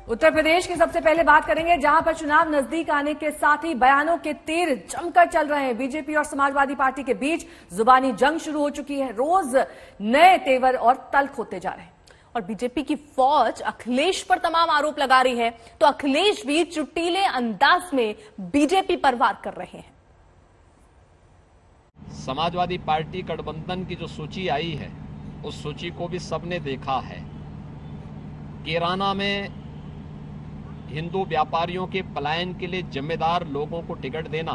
उत्तर प्रदेश की सबसे पहले बात करेंगे, जहां पर चुनाव नजदीक आने के साथ ही बयानों के तीर जमकर चल रहे हैं। बीजेपी और समाजवादी पार्टी के बीच जुबानी जंग शुरू हो चुकी है। रोज नए तेवर और तल्ख होते जा रहे हैं और बीजेपी की फौज अखिलेश पर तमाम आरोप लगा रही है, तो अखिलेश भी चुटीले अंदाज में बीजेपी पर वार कर रहे हैं। समाजवादी पार्टी गठबंधन की जो सूची आई है, उस सूची को भी सबने देखा है। कैराना में हिंदू व्यापारियों के पलायन के लिए जिम्मेदार लोगों को टिकट देना,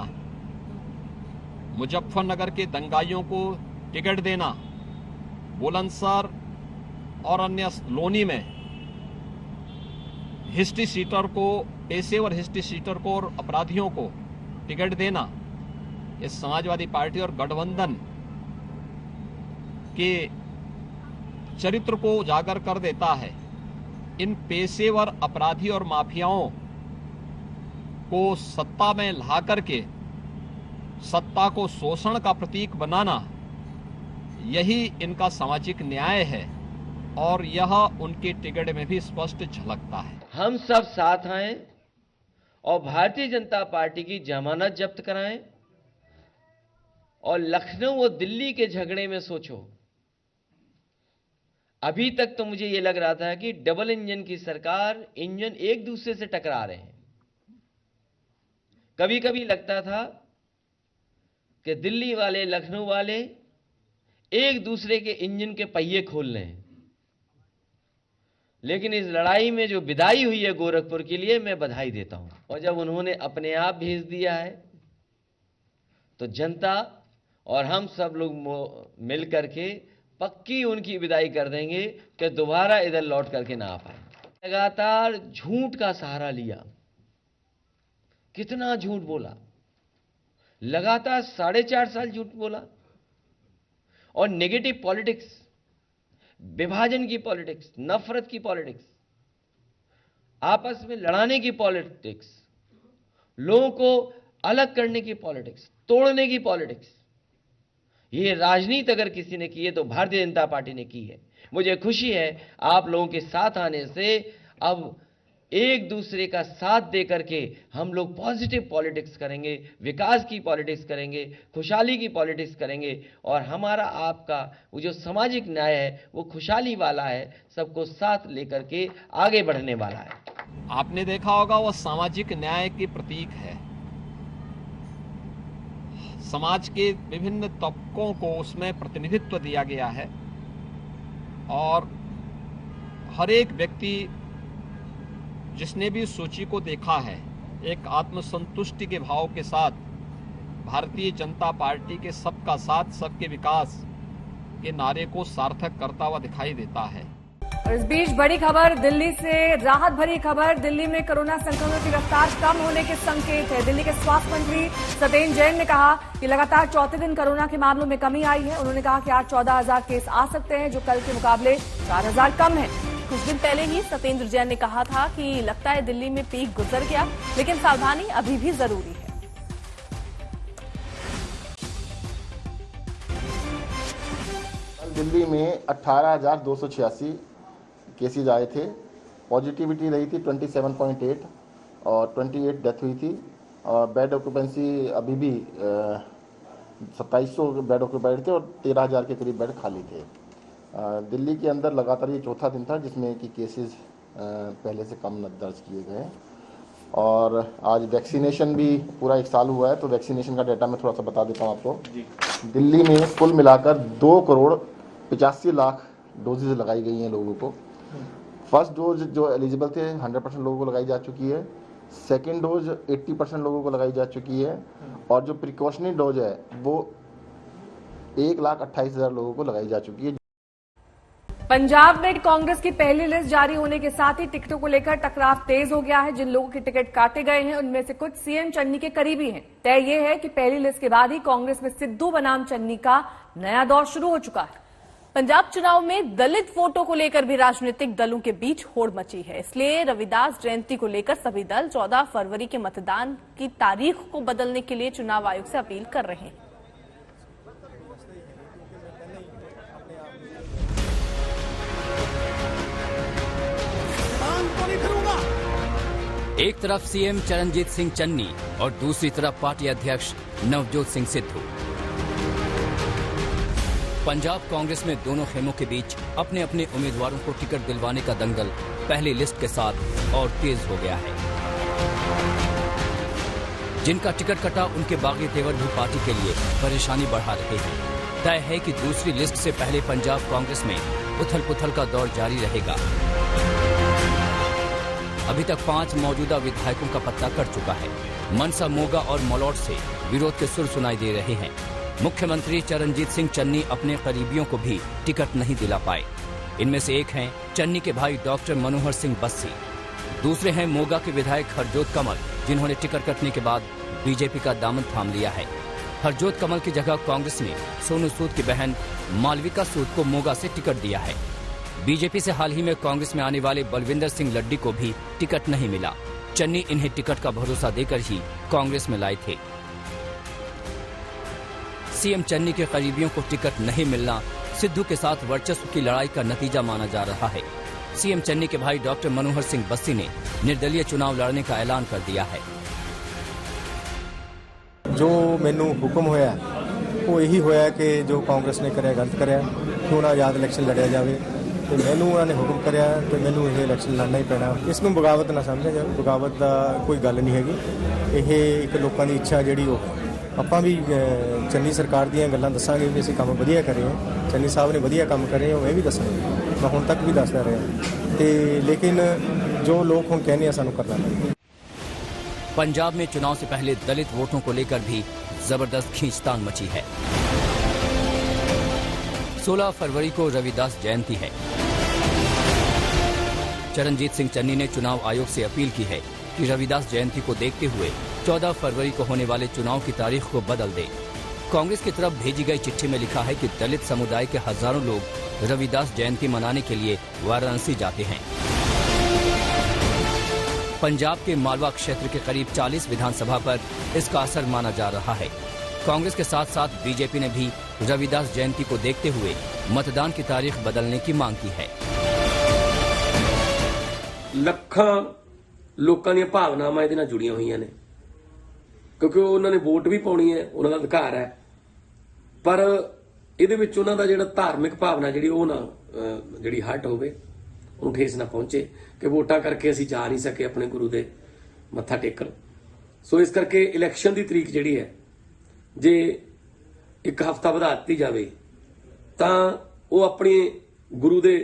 मुजफ्फरनगर के दंगाइयों को टिकट देना, बुलंदशहर और अन्य लोनी में हिस्ट्री सीटर को, पेशेवर हिस्ट्री सीटर को और अपराधियों को टिकट देना, ये समाजवादी पार्टी और गठबंधन के चरित्र को उजागर कर देता है। इन पेशेवर अपराधी और माफियाओं को सत्ता में ला करके सत्ता को शोषण का प्रतीक बनाना, यही इनका सामाजिक न्याय है और यह उनके टिकट में भी स्पष्ट झलकता है। हम सब साथ आए और भारतीय जनता पार्टी की जमानत जब्त कराएं और लखनऊ और दिल्ली के झगड़े में सोचो, अभी तक तो मुझे यह लग रहा था कि डबल इंजन की सरकार, इंजन एक दूसरे से टकरा रहे हैं। कभी कभी लगता था कि दिल्ली वाले, लखनऊ वाले एक दूसरे के इंजन के पहिए खोल रहे हैं। लेकिन इस लड़ाई में जो विदाई हुई है गोरखपुर के लिए, मैं बधाई देता हूं। और जब उन्होंने अपने आप भेज दिया है, तो जनता और हम सब लोग मिल करके पक्की उनकी विदाई कर देंगे कि दोबारा इधर लौट करके ना आ पाए। लगातार झूठ का सहारा लिया, कितना झूठ बोला, लगातार 4.5 साल झूठ बोला। और नेगेटिव पॉलिटिक्स, विभाजन की पॉलिटिक्स, नफरत की पॉलिटिक्स, आपस में लड़ाने की पॉलिटिक्स, लोगों को अलग करने की पॉलिटिक्स, तोड़ने की पॉलिटिक्स, ये राजनीति अगर किसी ने की है तो भारतीय जनता पार्टी ने की है। मुझे खुशी है आप लोगों के साथ आने से अब एक दूसरे का साथ दे करके हम लोग पॉजिटिव पॉलिटिक्स करेंगे, विकास की पॉलिटिक्स करेंगे, खुशहाली की पॉलिटिक्स करेंगे। और हमारा आपका वो जो सामाजिक न्याय है वो खुशहाली वाला है, सबको साथ लेकर के आगे बढ़ने वाला है। आपने देखा होगा वो सामाजिक न्याय के प्रतीक है। समाज के विभिन्न तबकों को उसमें प्रतिनिधित्व दिया गया है और हर एक व्यक्ति जिसने भी सूची को देखा है, एक आत्मसंतुष्टि के भाव के साथ भारतीय जनता पार्टी के सबका साथ, सबके विकास के नारे को सार्थक करता हुआ दिखाई देता है। और इस बीच बड़ी खबर दिल्ली से, राहत भरी खबर। दिल्ली में कोरोना संक्रमण की रफ्तार कम होने के संकेत है। दिल्ली के स्वास्थ्य मंत्री सत्येंद्र जैन ने कहा कि लगातार चौथे दिन कोरोना के मामलों में कमी आई है। उन्होंने कहा कि आज 14,000 केस आ सकते हैं, जो कल के मुकाबले 4,000 कम है। कुछ दिन पहले ही सत्येंद्र जैन ने कहा था कि लगता है दिल्ली में पीक गुजर गया, लेकिन सावधानी अभी भी जरूरी है। दिल्ली में 18,286 केसेज आए थे। पॉजिटिविटी रही थी 27.8 और 28 डेथ हुई थी। और बेड ऑक्यूपेंसी अभी भी 2700 बेड ऑक्यूपाइड थे और 13,000 के करीब बेड खाली थे। दिल्ली के अंदर लगातार ये चौथा दिन था जिसमें कि केसेस पहले से कम दर्ज किए गए। और आज वैक्सीनेशन भी पूरा 1 साल हुआ है, तो वैक्सीनेशन का डाटा मैं थोड़ा सा बता देता हूँ आपको। दिल्ली में कुल मिलाकर 2,85,00,000 डोजेज लगाई गई हैं लोगों को। फर्स्ट डोज जो एलिजिबल थे 100% लोगों को लगाई जा चुकी है। सेकेंड डोज 80% लोगों को लगाई जा चुकी है। और जो प्रिकॉशनरी डोज है वो 1,28,000 लोगों को लगाई जा चुकी है। पंजाब में कांग्रेस की पहली लिस्ट जारी होने के साथ ही टिकटों को लेकर टकराव तेज हो गया है। जिन लोगों के टिकट काटे गए हैं उनमें से कुछ सीएम चन्नी के करीबी हैं। तय यह है कि पहली लिस्ट के बाद ही कांग्रेस में सिद्धू बनाम चन्नी का नया दौर शुरू हो चुका है। पंजाब चुनाव में दलित वोटों को लेकर भी राजनीतिक दलों के बीच होड़ मची है। इसलिए रविदास जयंती को लेकर सभी दल 14 फरवरी के मतदान की तारीख को बदलने के लिए चुनाव आयोग से अपील कर रहे हैं। तो नहीं फिरूंगा। एक तरफ सीएम चरणजीत सिंह चन्नी और दूसरी तरफ पार्टी अध्यक्ष नवजोत सिंह सिद्धू। पंजाब कांग्रेस में दोनों खेमों के बीच अपने अपने उम्मीदवारों को टिकट दिलवाने का दंगल पहली लिस्ट के साथ और तेज हो गया है। जिनका टिकट कटा उनके बागी तेवर भी पार्टी के लिए परेशानी बढ़ा रहे हैं। तय है कि दूसरी लिस्ट से पहले पंजाब कांग्रेस में उथल पुथल का दौर जारी रहेगा। अभी तक 5 मौजूदा विधायकों का पत्ता कट चुका है। मनसा, मोगा और मलौट से विरोध के सुर सुनाई दे रहे हैं। मुख्यमंत्री चरणजीत सिंह चन्नी अपने करीबियों को भी टिकट नहीं दिला पाए। इनमें से एक हैं चन्नी के भाई डॉक्टर मनोहर सिंह बस्सी। दूसरे हैं मोगा के विधायक हरजोत कमल, जिन्होंने टिकट कटने के बाद बीजेपी का दामन थाम लिया है। हरजोत कमल की जगह कांग्रेस ने सोनू सूद की बहन मालविका सूद को मोगा से टिकट दिया है। बीजेपी से हाल ही में कांग्रेस में आने वाले बलविंदर सिंह लड्डी को भी टिकट नहीं मिला। चन्नी इन्हें टिकट का भरोसा देकर ही कांग्रेस में लाए थे। सीएम चन्नी के करीबियों को टिकट नहीं मिलना सिद्धू के साथ वर्चस्व की लड़ाई का नतीजा माना जा रहा है। सीएम चन्नी के भाई डॉक्टर मनोहर सिंह बस्सी ने निर्दलीय चुनाव लड़ने का ऐलान कर दिया है। जो मैनू हुक्म होया वो यही होया कि जो कांग्रेस ने कराया गलत कराया, क्यों ना आजाद इलैक्शन लड़िया जाए। तो मैनू उन्होंने हुक्म कराया तो मैनू ये इलैक्शन लड़ना ही पैना। इसनू बगावत ना समझा जाए, बगावत का कोई गल नहीं हैगी। ये एक लोगों की इच्छा जी ਆਪਾਂ भी चन्नी सरकार ਦੀਆਂ ਗੱਲਾਂ ਦੱਸਾਂਗੇ ਵੀ ਅਸੀਂ ਕੰਮ ਵਧੀਆ ਕਰ ਰਹੇ ਹਾਂ। चन्नी साहब ने ਵਧੀਆ ਕੰਮ ਕਰ ਰਹੇ ਹੋ ਇਹ ਵੀ ਦੱਸਾਂਗੇ। मैं ਹੁਣ तक भी ਦੱਸਦਾ ਰਿਹਾ ਤੇ लेकिन जो लोग ਹੁਣ कहने ਸਾਨੂੰ करना पड़ेगा। पंजाब में चुनाव से पहले दलित वोटों को लेकर भी जबरदस्त खींचतान मची है। 16 फरवरी को रविदास जयंती है। चरणजीत सिंह चन्नी ने चुनाव आयोग से अपील की है कि रविदास जयंती को देखते हुए 14 फरवरी को होने वाले चुनाव की तारीख को बदल दे। कांग्रेस की तरफ भेजी गई चिट्ठी में लिखा है कि दलित समुदाय के हजारों लोग रविदास जयंती मनाने के लिए वाराणसी जाते हैं। पंजाब के मालवा क्षेत्र के करीब 40 विधानसभा पर इसका असर माना जा रहा है। कांग्रेस के साथ साथ बीजेपी ने भी रविदास जयंती को देखते हुए मतदान की तारीख बदलने की मांग की है। ਲੱਖਾਂ ਲੋਕਾਂ ਦੀਆਂ ਭਾਵਨਾਵਾਂ ਇਹਦੇ ਨਾਲ ਜੁੜੀਆਂ ਹੋਈਆਂ ਨੇ, ਕਿਉਂਕਿ ਉਹਨਾਂ ਨੇ ਵੋਟ ਵੀ ਪਾਉਣੀ ਹੈ, ਉਹਨਾਂ ਦਾ ਅਧਿਕਾਰ ਹੈ। ਪਰ ਇਹਦੇ ਵਿੱਚ ਉਹਨਾਂ ਦਾ ਜਿਹੜਾ ਧਾਰਮਿਕ ਭਾਵਨਾ ਜਿਹੜੀ ਉਹ ਨਾ ਜਿਹੜੀ ਹਟ ਹੋਵੇ, ਉਹਨੂੰ ਠੇਸ ਨਾ ਪਹੁੰਚੇ ਕਿ ਵੋਟਾਂ ਕਰਕੇ ਅਸੀਂ ਜਾ ਨਹੀਂ ਸਕੇ ਆਪਣੇ ਗੁਰੂ ਦੇ ਮੱਥਾ ਟੇਕਣ। ਸੋ ਇਸ ਕਰਕੇ ਇਲੈਕਸ਼ਨ ਦੀ ਤਰੀਕ ਜਿਹੜੀ ਹੈ ਜੇ ਇੱਕ ਹਫ਼ਤਾ ਵਧਾ ਦਿੱਤੀ ਜਾਵੇ ਤਾਂ ਉਹ ਆਪਣੇ ਗੁਰੂ ਦੇ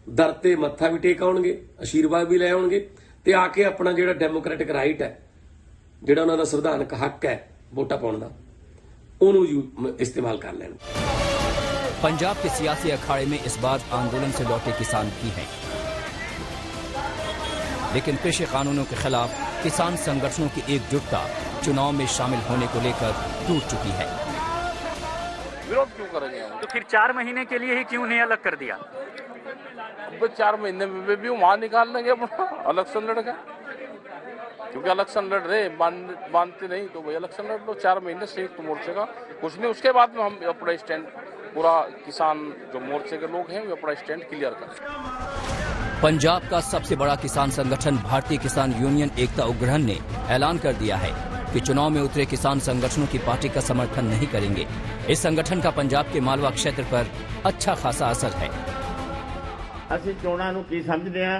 ਦਰ ਤੇ ਮੱਥਾ ਵੀ ਟੇਕ ਆਉਣਗੇ, ਆਸ਼ੀਰਵਾਦ ਵੀ ਲੈ ਆਉਣਗੇ ਤੇ ਆ ਕੇ ਆਪਣਾ ਜਿਹੜਾ ਡੈਮੋਕ੍ਰੈਟਿਕ ਰਾਈਟ ਹੈ, ਜਿਹੜਾ ਉਹਨਾਂ ਦਾ ਸੰਵਿਧਾਨਕ ਹੱਕ ਹੈ ਵੋਟਾਂ ਪਾਉਣ ਦਾ, ਉਹਨੂੰ इस्तेमाल कर लें। पंजाब के सियासी अखाड़े में इस बार आंदोलन से लौटे किसान भी हैं, लेकिन कृषि कानूनों के खिलाफ किसान संगठनों की एकजुटता चुनाव में शामिल होने को लेकर टूट चुकी है। विरोध क्यों करेंगे हम? तो फिर 4 महीने के लिए ही क्यों नहीं अलग कर दिया? 4 महीने में भी वहां निकाल लेंगे अपना इलेक्शन लड़के, क्योंकि इलेक्शन लड़ रहे मानते नहीं तो भाई इलेक्शन लड़ लो। 4 महीने संयुक्त मोर्चे का कुछ नहीं, उसके बाद में हम अपना स्टैंड पूरा किसान जो मोर्चे के लोग हैं वो अपना स्टैंड क्लियर कर। पंजाब का सबसे बड़ा किसान संगठन भारतीय किसान यूनियन एकता उपग्रहण ने ऐलान कर दिया है कि चुनाव में उतरे किसान संगठनों की पार्टी का समर्थन नहीं करेंगे। इस संगठन का पंजाब के मालवा क्षेत्र पर अच्छा खासा असर है। ਅਸੀਂ ਚੋਣਾਂ ਨੂੰ ਕੀ ਸਮਝਦੇ ਆ,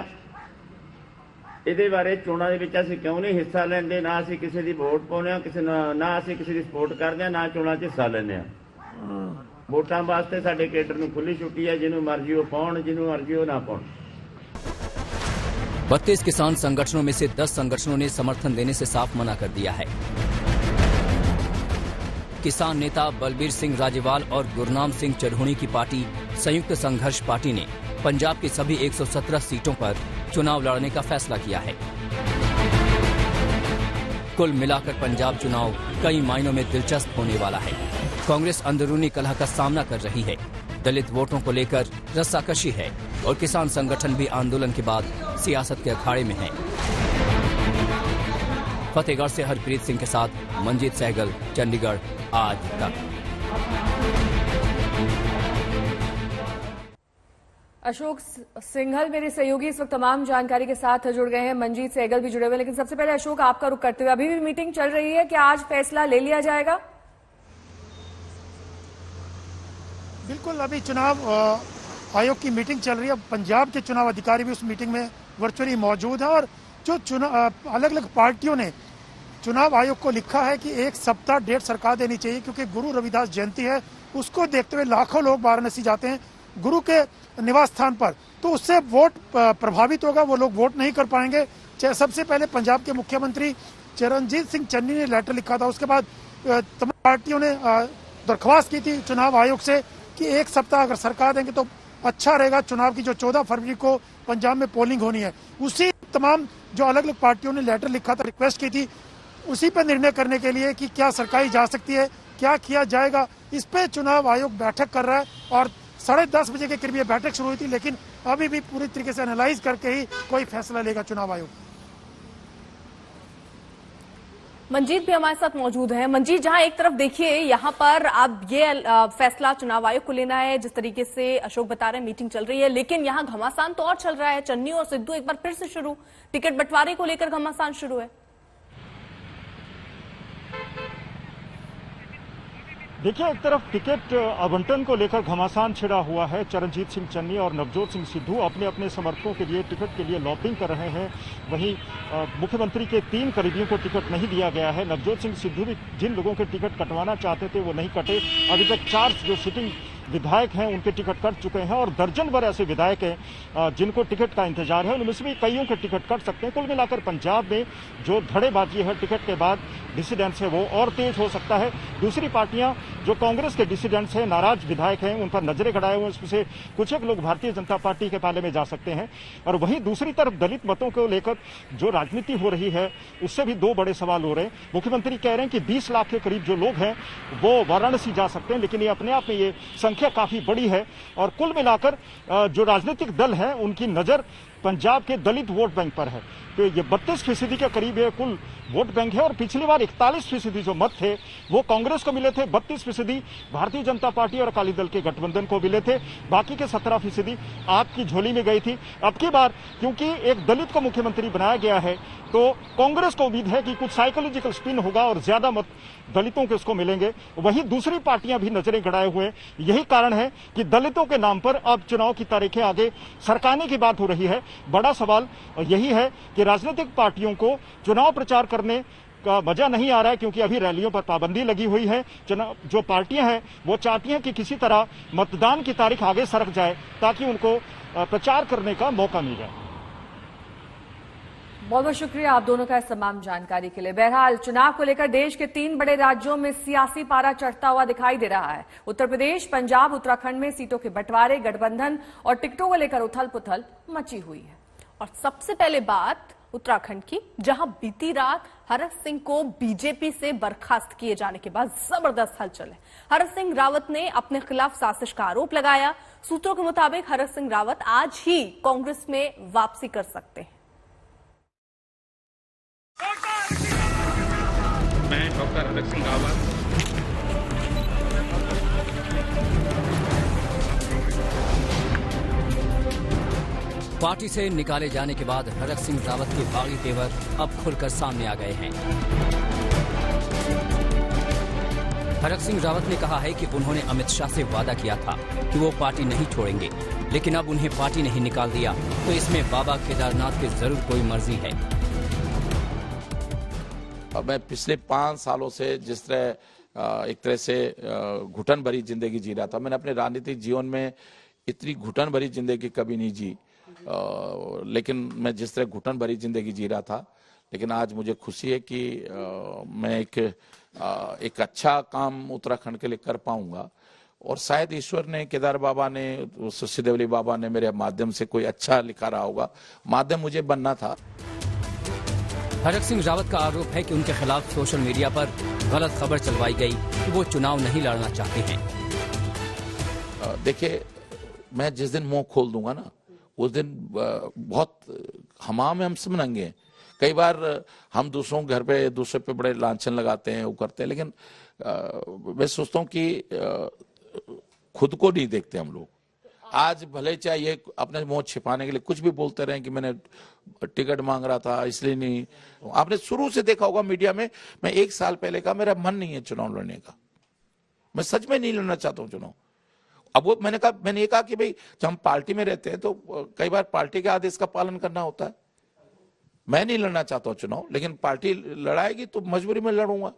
ਇਹਦੇ ਬਾਰੇ ਚੋਣਾਂ ਦੇ ਵਿੱਚ ਅਸੀਂ ਕਿਉਂ ਨਹੀਂ ਹਿੱਸਾ ਲੈਂਦੇ, ਨਾ ਅਸੀਂ ਕਿਸੇ ਦੀ ਵੋਟ ਪਾਉਂਦੇ ਆ, ਕਿਸੇ ਨਾ ਅਸੀਂ ਕਿਸੇ ਦੀ ਸਪੋਰਟ ਕਰਦੇ ਆ, ਨਾ ਚੋਣਾਂ 'ਚ ਹਿੱਸਾ ਲੈਂਦੇ ਆ। ਵੋਟਾਂ ਵਾਸਤੇ ਸਾਡੇ ਕੇਡਰ ਨੂੰ ਖੁੱਲੀ ਛੁੱਟੀ ਹੈ, ਜਿਹਨੂੰ ਮਰਜ਼ੀ ਉਹ ਪਾਉਣ, ਜਿਹਨੂੰ ਮਰਜ਼ੀ ਉਹ ਨਾ ਪਾਉਣ। 32 किसान संगठनों में से 10 संगठनों ने समर्थन देने से साफ मना कर दिया है। किसान नेता बलबीर सिंह राजेवाल और गुरनाम सिंह चढ़ोणी की पार्टी संयुक्त संघर्ष पार्टी ने पंजाब की सभी 117 सीटों पर चुनाव लड़ने का फैसला किया है। कुल मिलाकर पंजाब चुनाव कई मायनों में दिलचस्प होने वाला है। कांग्रेस अंदरूनी कलह का सामना कर रही है, दलित वोटों को लेकर रस्साकशी है और किसान संगठन भी आंदोलन के बाद सियासत के अखाड़े में है। फतेहगढ़ से हरप्रीत सिंह के साथ मंजीत सहगल, चंडीगढ़, आज तक। अशोक सिंघल मेरे सहयोगी इस वक्त तमाम जानकारी के साथ जुड़ गए हैं। मंजीत सहगल भी जुड़े हुए हैं, लेकिन सबसे पहले अशोक आपका रुख करते हुए, अभी भी मीटिंग चल रही है, क्या आज फैसला ले लिया जाएगा? बिल्कुल, अभी चुनाव आयोग की मीटिंग चल रही है। पंजाब के चुनाव अधिकारी भी उस मीटिंग में वर्चुअली मौजूद हैं और जो अलग अलग पार्टियों ने चुनाव आयोग को लिखा है कि एक सप्ताह डेट सरकार देनी चाहिए, क्योंकि गुरु रविदास जयंती है, उसको देखते हुए लाखों लोग वाराणसी जाते हैं गुरु के निवास स्थान पर, तो उससे वोट प्रभावित होगा, वो लोग वोट नहीं कर पाएंगे। सबसे पहले पंजाब के मुख्यमंत्री चरणजीत सिंह चन्नी ने लेटर लिखा था, उसके बाद तमाम पार्टियों ने दरख्वास्त की थी चुनाव आयोग से कि एक सप्ताह अगर सरकार देंगे तो अच्छा रहेगा। चुनाव की जो 14 फरवरी को पंजाब में पोलिंग होनी है, उसी तमाम जो अलग अलग पार्टियों ने लेटर लिखा था, रिक्वेस्ट की थी, उसी पर निर्णय करने के लिए कि क्या सरकार जा सकती है, क्या किया जाएगा, इस पे चुनाव आयोग बैठक कर रहा है। और 10:30 बजे के करीब ये बैठक शुरू हुई थी, लेकिन अभी भी पूरी तरीके से एनालाइज करके ही कोई फैसला लेगा चुनाव आयोग। मंजीत भी हमारे साथ मौजूद हैं। मंजीत, जहां एक तरफ देखिए यहाँ पर अब ये फैसला चुनाव आयोग को लेना है, जिस तरीके से अशोक बता रहे हैं मीटिंग चल रही है, लेकिन यहाँ घमासान तो और चल रहा है। चन्नी और सिद्धू एक बार फिर से शुरू, टिकट बंटवारे को लेकर घमासान शुरू है। देखिए, एक तरफ टिकट आवंटन को लेकर घमासान छिड़ा हुआ है। चरणजीत सिंह चन्नी और नवजोत सिंह सिद्धू अपने अपने समर्थकों के लिए टिकट के लिए लॉबिंग कर रहे हैं। वहीं मुख्यमंत्री के 3 करीबियों को टिकट नहीं दिया गया है। नवजोत सिंह सिद्धू भी जिन लोगों के टिकट कटवाना चाहते थे वो नहीं कटे। अभी तक 4 जो सिटिंग विधायक हैं उनके टिकट कट चुके हैं और दर्जन भर ऐसे विधायक हैं जिनको टिकट का इंतजार है। उनमें से भी कईयों के टिकट कट सकते हैं। कुल मिलाकर पंजाब में जो धड़ेबाजी है टिकट के बाद डिसिडेंट्स है वो और तेज हो सकता है। दूसरी पार्टियां जो कांग्रेस के डिसिडेंट्स हैं, नाराज विधायक हैं, उन पर नजरें गड़ाए हुए, इसमें से कुछ एक लोग भारतीय जनता पार्टी के पाले में जा सकते हैं। और वहीं दूसरी तरफ दलित मतों को लेकर जो राजनीति हो रही है उससे भी 2 बड़े सवाल हो रहे हैं। मुख्यमंत्री कह रहे हैं कि 20 लाख के करीब जो लोग हैं वो वाराणसी जा सकते हैं, लेकिन ये अपने आप में ये संख्या काफी बड़ी है। और कुल मिलाकर जो राजनीतिक दल हैं उनकी नजर पंजाब के दलित वोट बैंक पर है। तो ये 32% के करीब ये कुल वोट बैंक है और पिछली बार 41% जो मत थे वो कांग्रेस को मिले थे, 32% भारतीय जनता पार्टी और अकाली दल के गठबंधन को मिले थे, बाकी के 17% आपकी झोली में गई थी। अब की बार क्योंकि एक दलित को मुख्यमंत्री बनाया गया है तो कांग्रेस को उम्मीद है कि कुछ साइकोलॉजिकल स्पिन होगा और ज्यादा मत दलितों के उसको मिलेंगे। वहीं दूसरी पार्टियां भी नजरें गड़ाए हुए। यही कारण है कि दलितों के नाम पर अब चुनाव की तारीखें आगे सरकाने की बात हो रही है। बड़ा सवाल यही है कि राजनीतिक पार्टियों को चुनाव प्रचार करने का मजा नहीं आ रहा है, क्योंकि अभी रैलियों पर पाबंदी लगी हुई है। जो पार्टियां हैं वो चाहती हैं कि किसी तरह मतदान की तारीख आगे सरक जाए ताकि उनको प्रचार करने का मौका मिल जाए। बहुत बहुत शुक्रिया आप दोनों का इस तमाम जानकारी के लिए। बहरहाल चुनाव को लेकर देश के 3 बड़े राज्यों में सियासी पारा चढ़ता हुआ दिखाई दे रहा है। उत्तर प्रदेश, पंजाब, उत्तराखंड में सीटों के बंटवारे, गठबंधन और टिकटों को लेकर उथल पुथल मची हुई है। और सबसे पहले बात उत्तराखंड की, जहां बीती रात हरक सिंह को बीजेपी से बर्खास्त किए जाने के बाद जबरदस्त हलचल है। हरक सिंह रावत ने अपने खिलाफ साजिश का आरोप लगाया। सूत्रों के मुताबिक हरक सिंह रावत आज ही कांग्रेस में वापसी कर सकते हैं। मैं डॉक्टर हरक सिंह रावत पार्टी से निकाले जाने के बाद हरक सिंह रावत के बागी तेवर अब खुलकर सामने आ गए हैं। हरक सिंह रावत ने कहा है कि उन्होंने अमित शाह से वादा किया था कि वो पार्टी नहीं छोड़ेंगे, लेकिन अब उन्हें पार्टी नहीं निकाल दिया तो इसमें बाबा केदारनाथ की जरूर कोई मर्जी है। मैं पिछले 5 सालों से जिस तरह एक तरह से घुटन भरी जिंदगी जी रहा था, मैंने अपने राजनीतिक जीवन में इतनी घुटन भरी जिंदगी कभी नहीं जी। लेकिन मैं जिस तरह घुटन भरी जिंदगी जी रहा था, लेकिन आज मुझे खुशी है कि मैं एक अच्छा काम उत्तराखंड के लिए कर पाऊंगा और शायद ईश्वर ने, केदार बाबा ने, सिद्धेवली बाबा ने मेरे माध्यम से कोई अच्छा लिखा रहा होगा। माध्यम मुझे बनना था। हरक सिंह रावत का आरोप है कि उनके खिलाफ सोशल मीडिया पर गलत खबर चलवाई गई कि वो चुनाव नहीं लड़ना चाहते हैं। देखिए, मैं जिस दिन मुंह खोल दूंगा ना उस दिन बहुत हमाम में हम सब नंगे हैं। कई बार हम दूसरों के घर पे दूसरे पे बड़े लांछन लगाते हैं, वो करते हैं, लेकिन मैं सोचता हूँ कि खुद को नहीं देखते हम लोग। आज भले चाहिए अपने मुंह छिपाने के लिए कुछ भी बोलते रहे कि मैंने टिकट मांग रहा था इसलिए नहीं। आपने शुरू से देखा होगा मीडिया में, मैं 1 साल पहले का मेरा मन नहीं है चुनाव लड़ने का, मैं सच में नहीं लड़ना चाहता हूं चुनाव। अब वो मैंने ये कहा कि भाई जब हम पार्टी में रहते हैं तो कई बार पार्टी के आदेश का पालन करना होता है। मैं नहीं लड़ना चाहता हूं चुनाव, लेकिन पार्टी लड़ाएगी तो मजबूरी में लड़ूंगा।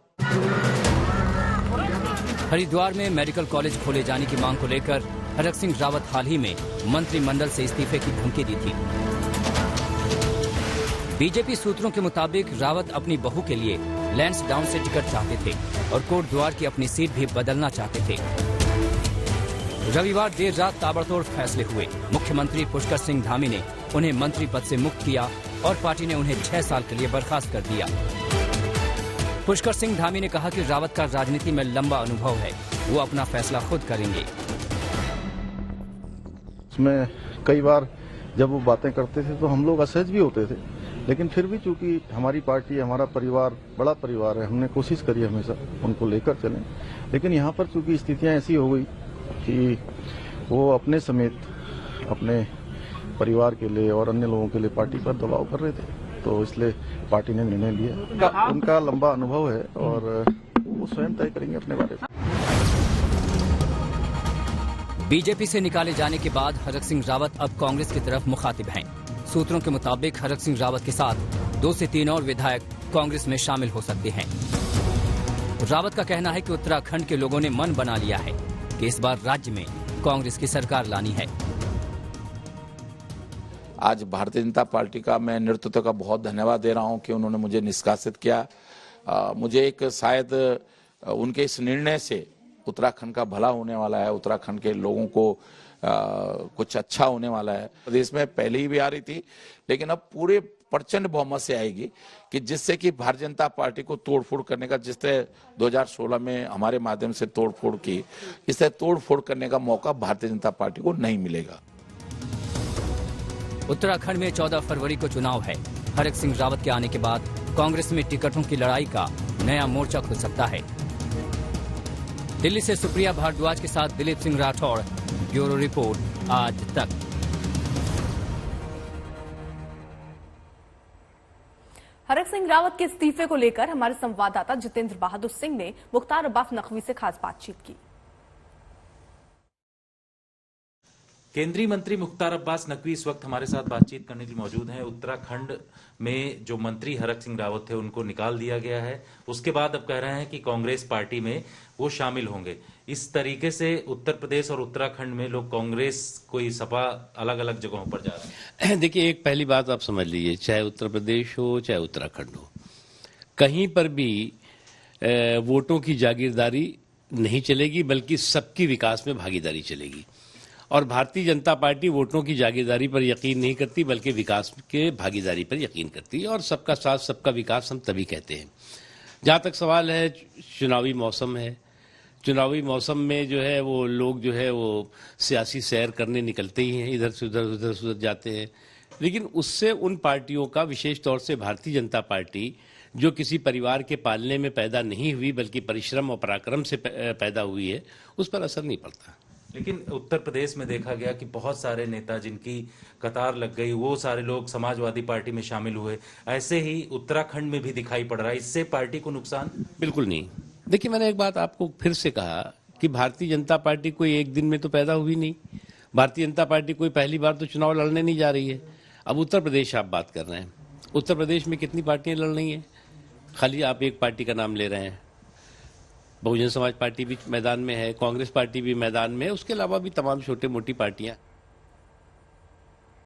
हरिद्वार में मेडिकल कॉलेज खोले जाने की मांग को लेकर हरक सिंह रावत हाल ही में मंत्रिमंडल से इस्तीफे की धमकी दी थी। बीजेपी सूत्रों के मुताबिक रावत अपनी बहू के लिए लैंसडाउन से टिकट चाहते थे और कोटद्वार की अपनी सीट भी बदलना चाहते थे। रविवार देर रात ताबड़तोड़ फैसले हुए। मुख्यमंत्री पुष्कर सिंह धामी ने उन्हें मंत्री पद से मुक्त किया और पार्टी ने उन्हें 6 साल के लिए बर्खास्त कर दिया। पुष्कर सिंह धामी ने कहा कि रावत का राजनीति में लंबा अनुभव है, वो अपना फैसला खुद करेंगे। उसमें कई बार जब वो बातें करते थे तो हम लोग असहज भी होते थे, लेकिन फिर भी चूंकि हमारी पार्टी, हमारा परिवार बड़ा परिवार है, हमने कोशिश करी हमेशा उनको लेकर चलें। लेकिन यहाँ पर चूंकि स्थितियाँ ऐसी हो गई कि वो अपने समेत अपने परिवार के लिए और अन्य लोगों के लिए पार्टी पर दबाव कर रहे थे, तो इसलिए पार्टी ने निर्णय लिया। उनका लंबा अनुभव है और वो स्वयं तय करेंगे अपने बारे में। बीजेपी से निकाले जाने के बाद हरक सिंह रावत अब कांग्रेस की तरफ मुखातिब हैं। सूत्रों के मुताबिक हरक सिंह रावत के साथ 2 से 3 और विधायक कांग्रेस में शामिल हो सकते हैं। रावत का कहना है कि उत्तराखंड के लोगों ने मन बना लिया है कि इस बार राज्य में कांग्रेस की सरकार लानी है। आज भारतीय जनता पार्टी का मैं नेतृत्व का बहुत धन्यवाद दे रहा हूं कि उन्होंने मुझे निष्कासित किया। मुझे एक शायद उनके इस निर्णय से उत्तराखंड का भला होने वाला है, उत्तराखंड के लोगों को कुछ अच्छा होने वाला है। प्रदेश में पहले ही भी आ रही थी, लेकिन अब पूरे प्रचंड बहुमत से आएगी कि जिससे कि भारतीय जनता पार्टी को तोड़फोड़ करने का, जिस तरह 2016 में हमारे माध्यम से तोड़फोड़ की, इस तरह तोड़फोड़ करने का मौका भारतीय जनता पार्टी को नहीं मिलेगा। उत्तराखंड में 14 फरवरी को चुनाव है। हरक सिंह रावत के आने के बाद कांग्रेस में टिकटों की लड़ाई का नया मोर्चा खुल सकता है। दिल्ली से सुप्रिया भारद्वाज के साथ दिलीप सिंह राठौड़, ब्यूरो रिपोर्ट, आज तक। हरक सिंह रावत के इस्तीफे को लेकर हमारे संवाददाता जितेंद्र बहादुर सिंह ने मुख्तार अब्बास नकवी से खास बातचीत की। केंद्रीय मंत्री मुख्तार अब्बास नकवी इस वक्त हमारे साथ बातचीत करने के लिए मौजूद हैं। उत्तराखंड में जो मंत्री हरक सिंह रावत थे उनको निकाल दिया गया है, उसके बाद अब कह रहे हैं कि कांग्रेस पार्टी में वो शामिल होंगे। इस तरीके से उत्तर प्रदेश और उत्तराखंड में लोग कांग्रेस कोई सपा अलग अलग जगहों पर जा रहे हैं। देखिए, एक पहली बात आप समझ लीजिए, चाहे उत्तर प्रदेश हो चाहे उत्तराखंड हो, कहीं पर भी वोटों की जागीरदारी नहीं चलेगी, बल्कि सबकी विकास में भागीदारी चलेगी। और भारतीय जनता पार्टी वोटों की जागीरदारी पर यकीन नहीं करती, बल्कि विकास के भागीदारी पर यकीन करती है। और सबका साथ सबका विकास हम तभी कहते हैं। जहाँ तक सवाल है, चुनावी मौसम है, चुनावी मौसम में जो है वो लोग जो है वो सियासी सैर करने निकलते ही हैं, इधर से उधर जाते हैं। लेकिन उससे उन पार्टियों का, विशेष तौर से भारतीय जनता पार्टी जो किसी परिवार के पालने में पैदा नहीं हुई बल्कि परिश्रम और पराक्रम से पैदा हुई है, उस पर असर नहीं पड़ता। लेकिन उत्तर प्रदेश में देखा गया कि बहुत सारे नेता जिनकी कतार लग गई, वो सारे लोग समाजवादी पार्टी में शामिल हुए। ऐसे ही उत्तराखंड में भी दिखाई पड़ रहा है। इससे पार्टी को नुकसान? बिल्कुल नहीं। देखिए, मैंने एक बात आपको फिर से कहा कि भारतीय जनता पार्टी कोई एक दिन में तो पैदा हुई नहीं। भारतीय जनता पार्टी कोई पहली बार तो चुनाव लड़ने नहीं जा रही है। अब उत्तर प्रदेश आप बात कर रहे हैं, उत्तर प्रदेश में कितनी पार्टियां लड़ रही हैं? खाली आप एक पार्टी का नाम ले रहे हैं। बहुजन समाज पार्टी भी मैदान में है, कांग्रेस पार्टी भी मैदान में है, उसके अलावा भी तमाम छोटे मोटी पार्टियां